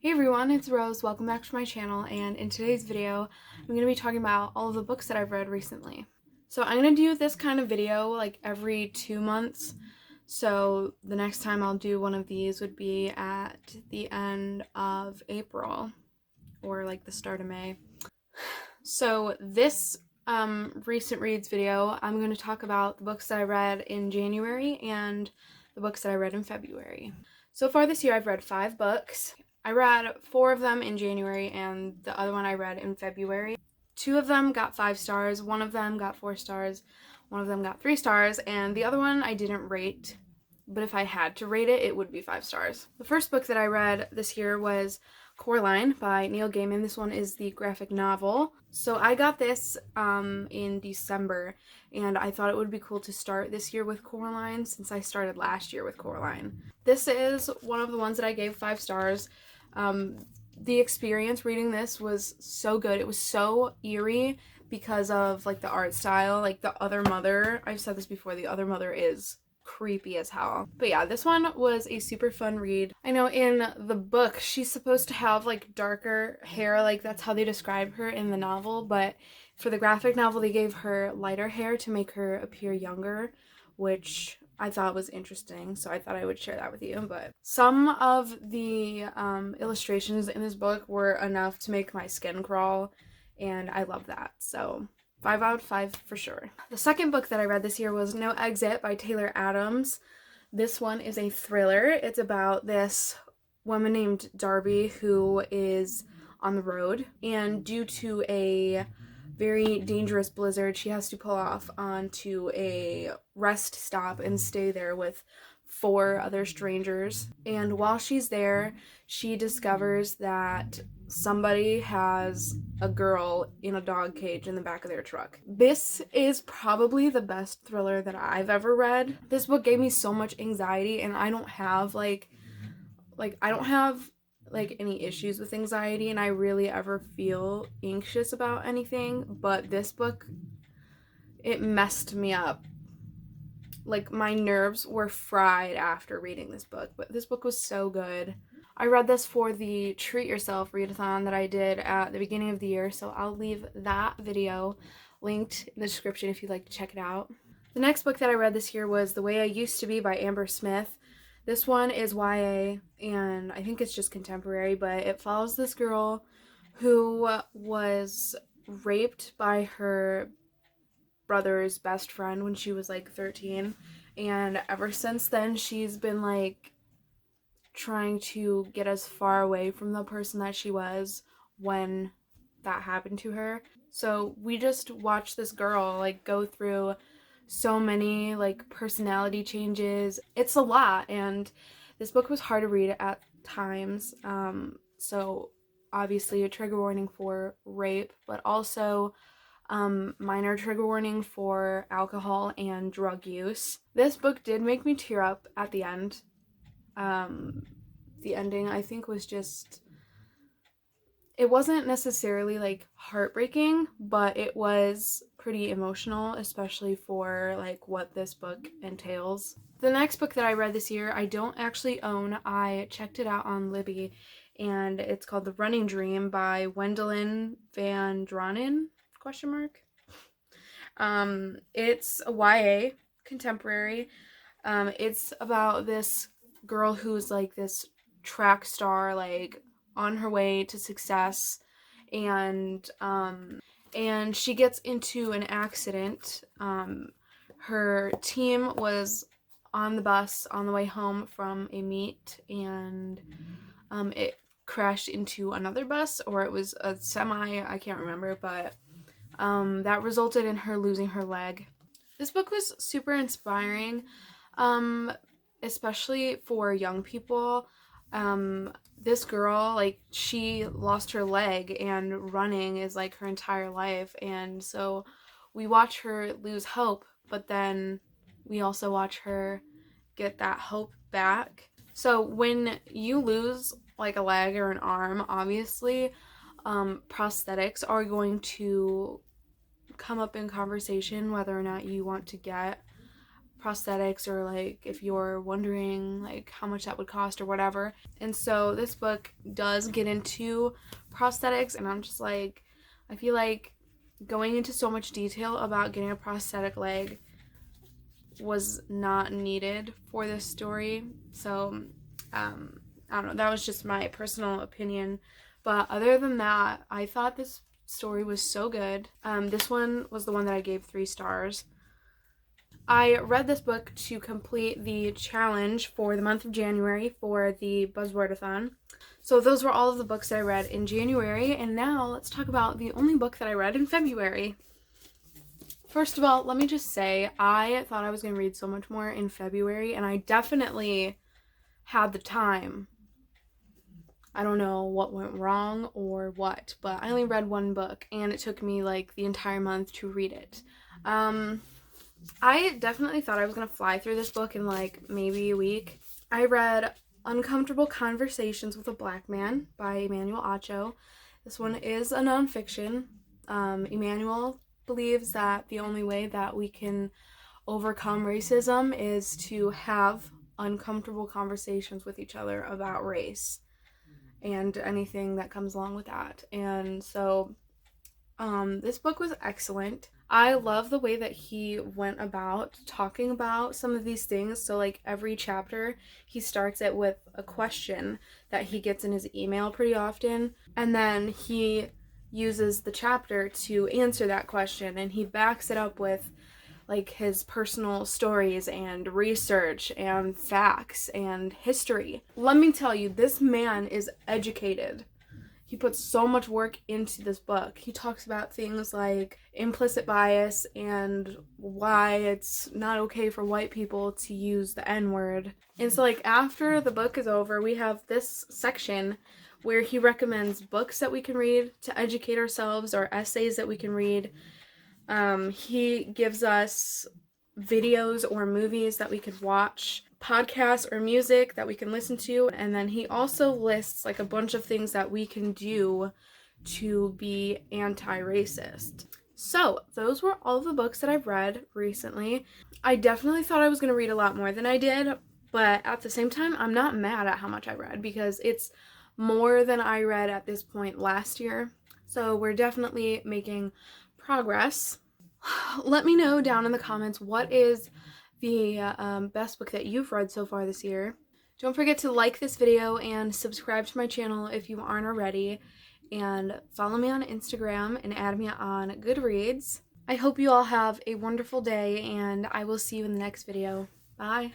Hey everyone, it's Rose. Welcome back to my channel, and in today's video, I'm going to be talking about all of the books that I've read recently. So I'm going to do this kind of video like every 2 months, so the next time I'll do one of these would be at the end of April, or like the start of May. So this recent reads video, I'm going to talk about the books that I read in January and the books that I read in February. So far this year I've read 5 books. I read 4 of them in January and the other one I read in February. 2 of them got 5 stars, 1 of them got 4 stars, 1 of them got 3 stars, and the other one I didn't rate, but if I had to rate it, it would be 5 stars. The first book that I read this year was Coraline by Neil Gaiman. This one is the graphic novel. So I got this in December, and I thought it would be cool to start this year with Coraline since I started last year with Coraline. This is one of the ones that I gave 5 stars. The experience reading this was so good. It was so eerie because of like the art style. Like the other mother, I've said this before, the other mother is creepy as hell. But yeah, this one was a super fun read. I know in the book she's supposed to have like darker hair, like that's how they describe her in the novel, but for the graphic novel they gave her lighter hair to make her appear younger, which I thought was interesting, so I thought I would share that with you. But some of the illustrations in this book were enough to make my skin crawl, and I love that. So 5 out of 5 for sure. The second book that I read this year was No Exit by Taylor Adams. This one is a thriller. It's about this woman named Darby who is on the road, and due to a very dangerous blizzard, she has to pull off onto a rest stop and stay there with 4 other strangers. And while she's there, she discovers that somebody has a girl in a dog cage in the back of their truck. This is probably the best thriller that I've ever read. This book gave me so much anxiety, and I don't have any issues with anxiety, and I really ever feel anxious about anything, but this book, it messed me up. Like my nerves were fried after reading this book, but this book was so good. I read this for the Treat Yourself readathon that I did at the beginning of the year, so I'll leave that video linked in the description if you'd like to check it out. The next book that I read this year was The Way I Used to Be by Amber Smith. This one is YA, and I think it's just contemporary, but it follows this girl who was raped by her brother's best friend when she was like 13, and ever since then she's been like trying to get as far away from the person that she was when that happened to her. So we just watched this girl like go through so many like personality changes. It's a lot, and this book was hard to read at times. So obviously a trigger warning for rape, but also minor trigger warning for alcohol and drug use. This book did make me tear up at the end. The ending I think was just, it wasn't necessarily like heartbreaking, but it was pretty emotional, especially for like what this book entails. The next book that I read this year I don't actually own. I checked it out on Libby, and it's called The Running Dream by Wendelin van Draanen ? It's a YA contemporary. It's about this girl who's like this track star, like on her way to success, and she gets into an accident. Her team was on the bus on the way home from a meet, and it crashed into another bus, or it was a semi, I can't remember, but that resulted in her losing her leg. This book was super inspiring, especially for young people. This girl, like, she lost her leg, and running is like her entire life, and so we watch her lose hope, but then we also watch her get that hope back. So when you lose like a leg or an arm, obviously prosthetics are going to come up in conversation whether or not you want to get prosthetics, or like if you're wondering like how much that would cost or whatever. And so this book does get into prosthetics, and I'm just like, I feel like going into so much detail about getting a prosthetic leg was not needed for this story. So I don't know, that was just my personal opinion. But other than that, I thought this story was so good. This one was the one that I gave 3 stars. I read this book to complete the challenge for the month of January for the Buzzwordathon. So those were all of the books that I read in January, and now let's talk about the only book that I read in February. First of all, let me just say, I thought I was going to read so much more in February, and I definitely had the time. I don't know what went wrong or what, but I only read 1 book, and it took me like the entire month to read it. I definitely thought I was going to fly through this book in like maybe a week. I read Uncomfortable Conversations with a Black Man by Emmanuel Acho. This one is a nonfiction. Emmanuel believes that the only way that we can overcome racism is to have uncomfortable conversations with each other about race and anything that comes along with that. And so this book was excellent. I love the way that he went about talking about some of these things. So like every chapter, he starts it with a question that he gets in his email pretty often, and then he uses the chapter to answer that question, and he backs it up with like his personal stories and research and facts and history. Let me tell you, this man is educated. He puts so much work into this book. He talks about things like implicit bias and why it's not okay for white people to use the N-word. And so like after the book is over, we have this section where he recommends books that we can read to educate ourselves, or essays that we can read. He gives us videos or movies that we could watch, podcasts or music that we can listen to, and then he also lists like a bunch of things that we can do to be anti-racist. So those were all of the books that I've read recently. I definitely thought I was going to read a lot more than I did, but at the same time, I'm not mad at how much I read because it's more than I read at this point last year. So we're definitely making progress. Let me know down in the comments what is the best book that you've read so far this year. Don't forget to like this video and subscribe to my channel if you aren't already, and follow me on Instagram and add me on Goodreads. I hope you all have a wonderful day, and I will see you in the next video. Bye!